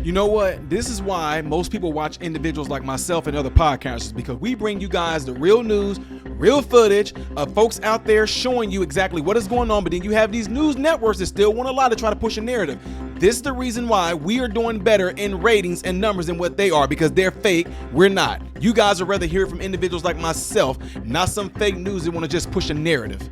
You know what? This is why most people watch individuals like myself and other podcasters, because we bring you guys the real news, real footage of folks out there showing you exactly what is going on. But then you have these news networks that still want to lie to try to push a narrative. This is the reason why we are doing better in ratings and numbers than what they are, because they're fake. We're not. You guys would rather hear it from individuals like myself, not some fake news that want to just push a narrative.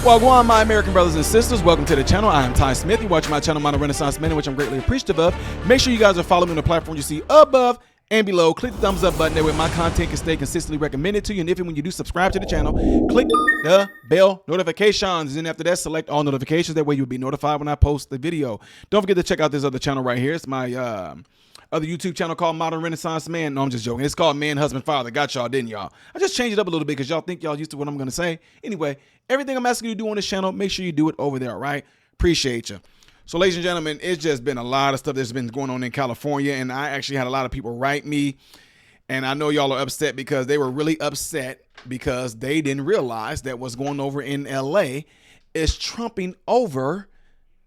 Well, go on, my American brothers and sisters. Welcome to the channel. I am Ty Smith. You're watching my channel, Modern Renaissance Men, which I'm greatly appreciative of. Make sure you guys are following me on the platform you see above and below. Click the thumbs up button. That way my content can stay consistently recommended to you. And if and when you do subscribe to the channel, click the bell notifications. And after that, select all notifications. That way you'll be notified when I post the video. Don't forget to check out this other channel right here. It's my other YouTube channel called Modern Renaissance Man. No, I'm just joking. It's called Man, Husband, Father. Got y'all, didn't y'all? I just changed it up a little bit because y'all think y'all used to what I'm going to say. Anyway, everything I'm asking you to do on this channel, make sure you do it over there, all right? Appreciate you. So, ladies and gentlemen, it's just been a lot of stuff that's been going on in California, and I actually had a lot of people write me, and I know y'all are upset because they were really upset because they didn't realize that what's going over in LA is trumping over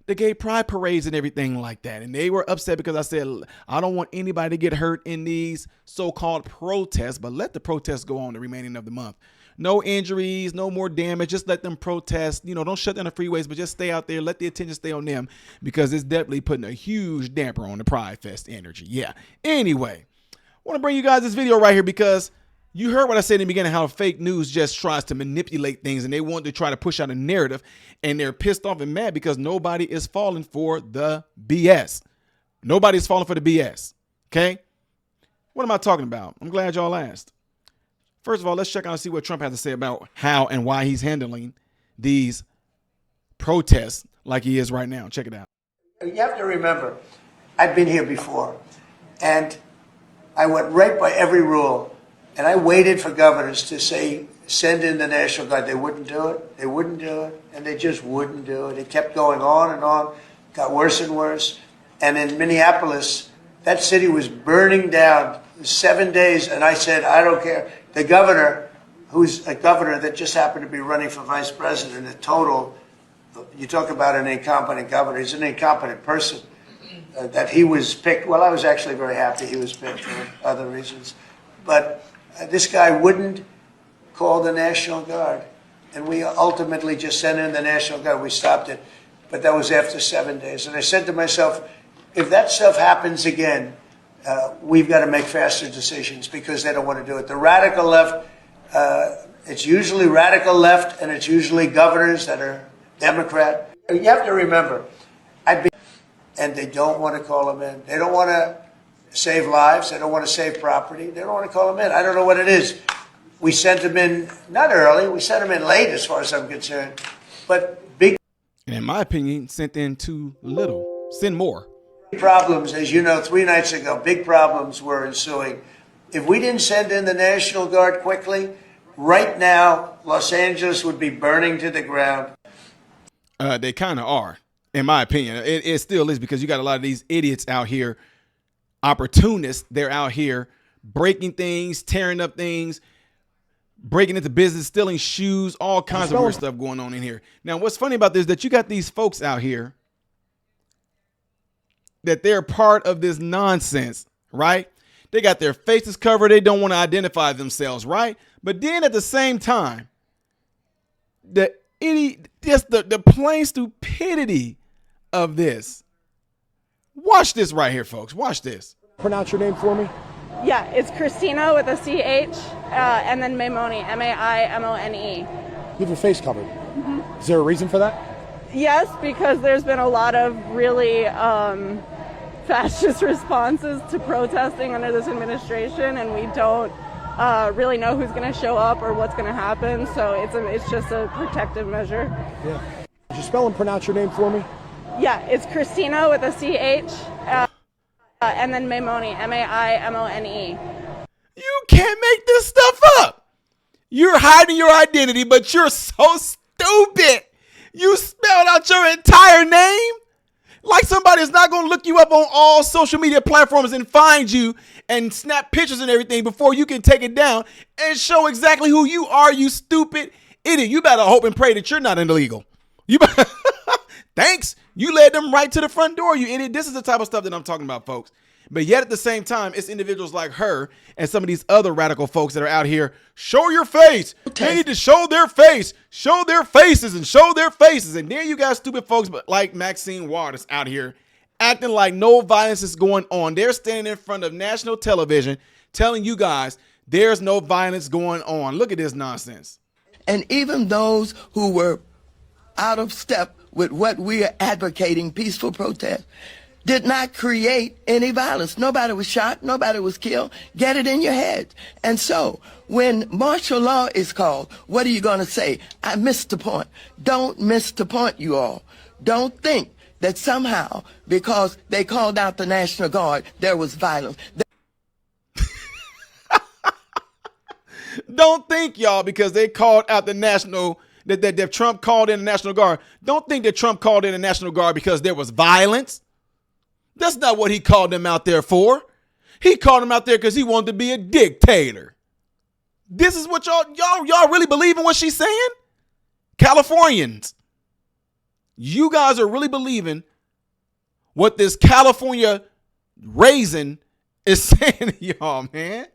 the gay pride parades and everything like that. And they were upset because I said, I don't want anybody to get hurt in these so-called protests, but let the protests go on the remaining of the month. No injuries, no more damage. Just let them protest. You know, don't shut down the freeways, but just stay out there. Let the attention stay on them, because it's definitely putting a huge damper on the Pride Fest energy. Yeah. Anyway, I want to bring you guys this video right here because you heard what I said in the beginning, how fake news just tries to manipulate things, and they want to try to push out a narrative, and they're pissed off and mad because nobody is falling for the BS. Nobody's falling for the BS. Okay. What am I talking about? I'm glad y'all asked. First of all, let's check out and see what Trump has to say about how and why he's handling these protests like he is right now. Check it out. You have to remember, I've been here before, and I went right by every rule, and I waited for governors to say, send in the National Guard. They wouldn't do it. They wouldn't do it, and they just wouldn't do it. It kept going on and on, got worse and worse. And in Minneapolis, that city was burning down 7 days, and I said, I don't care. The governor, who's a governor that just happened to be running for vice president, a total, you talk about an incompetent governor, he's an incompetent person, that he was picked. Well, I was actually very happy he was picked for other reasons. But this guy wouldn't call the National Guard. And we ultimately just sent in the National Guard. We stopped it. But that was after 7 days. And I said to myself, if that stuff happens again, we've got to make faster decisions, because they don't want to do it. The radical left, it's usually radical left, and it's usually governors that are Democrat. You have to remember, and they don't want to call them in. They don't want to save lives. They don't want to save property. They don't want to call them in. I don't know what it is. We sent them in, not early, we sent them in late as far as I'm concerned. But big, and in my opinion, sent in too little. Send more. Problems, as you know, 3 nights ago, big problems were ensuing. If we didn't send in the National Guard quickly, right now, Los Angeles would be burning to the ground. They kind of are, in my opinion. It still is, because you got a lot of these idiots out here, opportunists. They're out here breaking things, tearing up things, breaking into business, stealing shoes, all kinds of weird stuff going on in here. Now, what's funny about this is that you got these folks out here that they're part of this nonsense, right? They got their faces covered. They don't want to identify themselves, right? But then at the same time, just the plain stupidity of this. Watch this right here, folks. Watch this. Pronounce your name for me. Yeah, it's Christina with a CH, and then Maimone, M-A-I-M-O-N-E. You have your face covered. Mm-hmm. Is there a reason for that? Yes, because there's been a lot of really fascist responses to protesting under this administration, and we don't really know who's going to show up or what's going to happen. So it's just a protective measure. Yeah. Could you spell and pronounce your name for me? Yeah, it's Christina with a CH, and then Maimone, M-A-I-M-O-N-E. You can't make this stuff up. You're hiding your identity, but you're so stupid. You spelled out your entire name? Like somebody is not going to look you up on all social media platforms and find you and snap pictures and everything before you can take it down and show exactly who you are, you stupid idiot. You better hope and pray that you're not illegal. You better, thanks. You led them right to the front door, you idiot. This is the type of stuff that I'm talking about, folks. But yet at the same time, it's individuals like her and some of these other radical folks that are out here. Show your face. They need to show their face, show their faces and show their faces. And then you got stupid folks like Maxine Waters out here acting like no violence is going on. They're standing in front of national television telling you guys there's no violence going on. Look at this nonsense. And even those who were out of step with what we are advocating, peaceful protest, did not create any violence. Nobody was shot. Nobody was killed. Get it in your head. And so when martial law is called, what are you going to say? I missed the point. Don't miss the point, you all. Don't think that somehow, because they called out the National Guard, there was violence. Don't think, y'all, because they called out the National, that Trump called in the National Guard. Don't think that Trump called in the National Guard because there was violence. That's not what he called them out there for. He called them out there because he wanted to be a dictator. This is what y'all really believe in what she's saying? Californians, you guys are really believing what this California raisin is saying to y'all, man.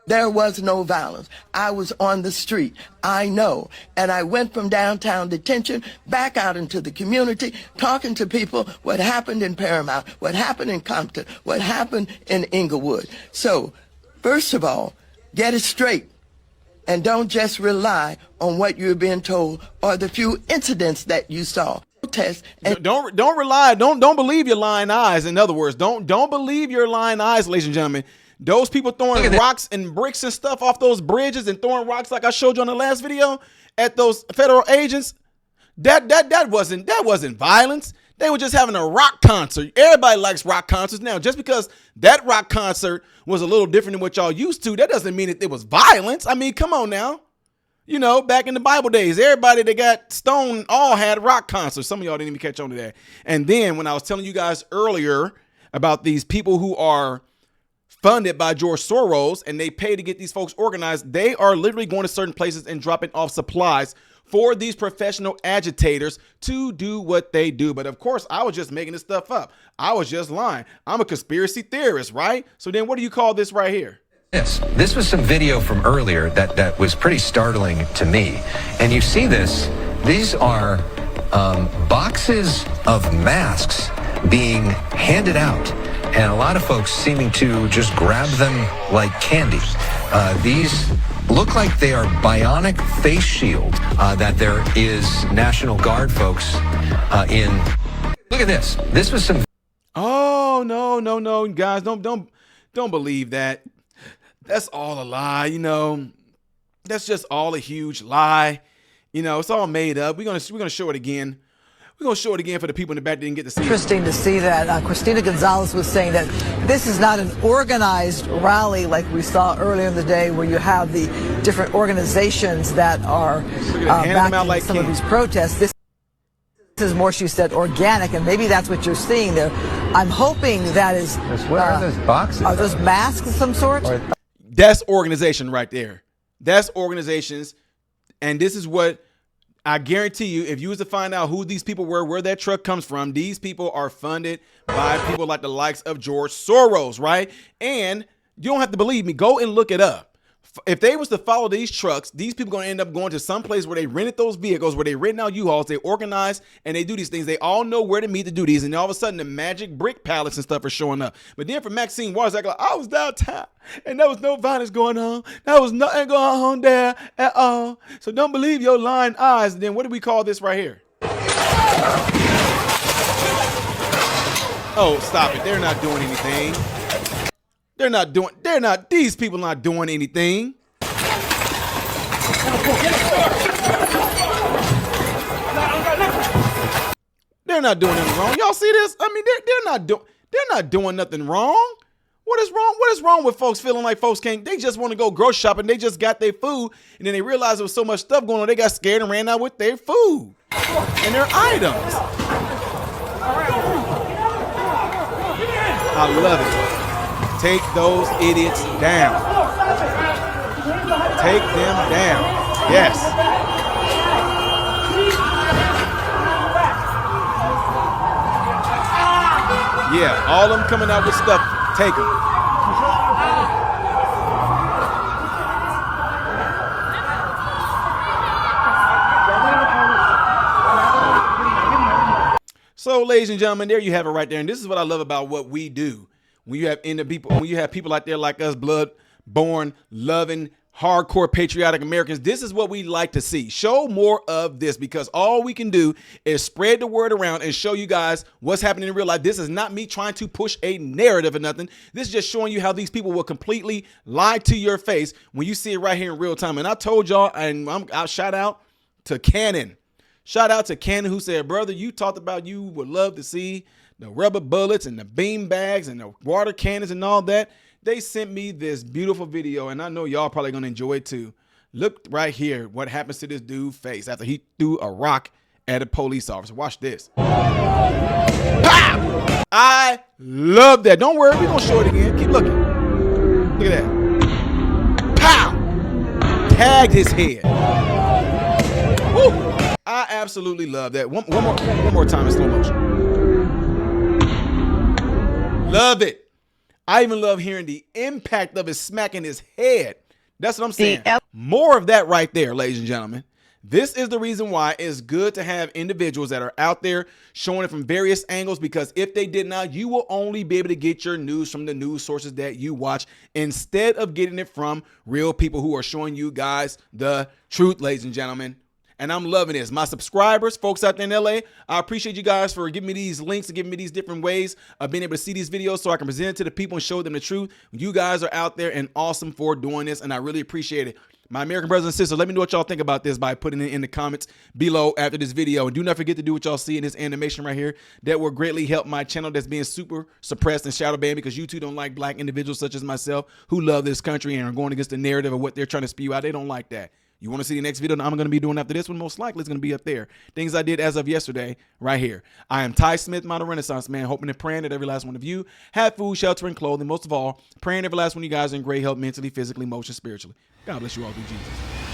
There was no violence. I was on the street. I know. And I went from downtown detention back out into the community, talking to people what happened in Paramount, what happened in Compton, what happened in Inglewood. So, first of all, get it straight. And don't just rely on what you're being told or the few incidents that you saw. And don't rely, don't believe your lying eyes. In other words, don't believe your lying eyes, ladies and gentlemen. Those people throwing rocks and bricks and stuff off those bridges and throwing rocks like I showed you on the last video at those federal agents, that wasn't violence. They were just having a rock concert. Everybody likes rock concerts. Now, just because that rock concert was a little different than what y'all used to, that doesn't mean that it was violence. I mean, come on now. You know, back in the Bible days, everybody that got stoned all had rock concerts. Some of y'all didn't even catch on to that. And then when I was telling you guys earlier about these people who are funded by George Soros and they pay to get these folks organized, they are literally going to certain places and dropping off supplies for these professional agitators to do what they do. But of course, I was just making this stuff up. I was just lying. I'm a conspiracy theorist, right? So then what do you call this right here? This was some video from earlier that was pretty startling to me. And you see this, these are boxes of masks being handed out. And a lot of folks seeming to just grab them like candy. These look like they are bionic face shield that there is National Guard folks in. Look at this. This was some. Oh, no, guys, don't believe that. That's all a lie, you know. That's just all a huge lie. You know, it's all made up. We're gonna show it again. We're going to show it again for the people in the back that didn't get to see it. Interesting to see that Christina Gonzalez was saying that this is not an organized rally like we saw earlier in the day where you have the different organizations that are backing like some of these protests. This is more, she said, organic, and maybe that's what you're seeing there. I'm hoping that is... What are those boxes? Are those masks of some sort? That's organization right there. That's organizations, and this is what... I guarantee you, if you was to find out who these people were, where that truck comes from, these people are funded by people like the likes of George Soros, right? And you don't have to believe me. Go and look it up. If they was to follow these trucks, these people going to end up going to some place where they rented those vehicles, where they rent out U-Hauls, they organize, and they do these things. They all know where to meet to do these, and all of a sudden the magic brick pallets and stuff are showing up. But then for Maxine Waters, like, I was downtown, and there was no violence going on. There was nothing going on there at all. So don't believe your lying eyes. And then what do we call this right here? Oh, stop it. They're not doing anything. These people not doing anything. They're not doing anything wrong. Y'all see this? I mean, they're not doing nothing wrong. What is wrong? What is wrong with folks feeling like folks can't? They just want to go grocery shopping. They just got their food, and then they realized there was so much stuff going on. They got scared and ran out with their food and their items. I love it. Take those idiots down. Take them down. Yes. Yeah, all of them coming out with stuff. Take them. So, ladies and gentlemen, there you have it right there. And this is what I love about what we do. When you have people out there like us, blood-born, loving, hardcore patriotic Americans, this is what we like to see. Show more of this, because all we can do is spread the word around and show you guys what's happening in real life. This is not me trying to push a narrative or nothing. This is just showing you how these people will completely lie to your face when you see it right here in real time. And I told y'all, and I'll shout out to Cannon. Shout out to Cannon, who said, brother, you talked about you would love to see the rubber bullets and the bean bags and the water cannons and all that. They sent me this beautiful video, and I know y'all probably going to enjoy it too. Look right here what happens to this dude's face after he threw a rock at a police officer. Watch this. Pow! I love that. Don't worry, we're going to show it again. Keep looking. Look at that. Pow! Tagged his head. Woo! I absolutely love that. One more time in slow motion. Love it. I even love hearing the impact of it smacking his head. That's what I'm saying. More of that right there, ladies and gentlemen. This is the reason why it's good to have individuals that are out there showing it from various angles, because if they did not, you will only be able to get your news from the news sources that you watch instead of getting it from real people who are showing you guys the truth, ladies and gentlemen. And I'm loving this. My subscribers, folks out there in LA, I appreciate you guys for giving me these links and giving me these different ways of being able to see these videos so I can present it to the people and show them the truth. You guys are out there and awesome for doing this, and I really appreciate it. My American brothers and sisters, let me know what y'all think about this by putting it in the comments below after this video. And do not forget to do what y'all see in this animation right here. That will greatly help my channel that's being super suppressed and shadow banned because YouTube don't like black individuals such as myself who love this country and are going against the narrative of what they're trying to spew out. They don't like that. You want to see the next video that I'm going to be doing after this one? Most likely it's going to be up there. Things I did as of yesterday right here. I am Ty Smith, Modern Renaissance Man, hoping and praying that every last one of you have food, shelter, and clothing. Most of all, praying every last one of you guys are in great health mentally, physically, emotionally, spiritually. God bless you all through Jesus.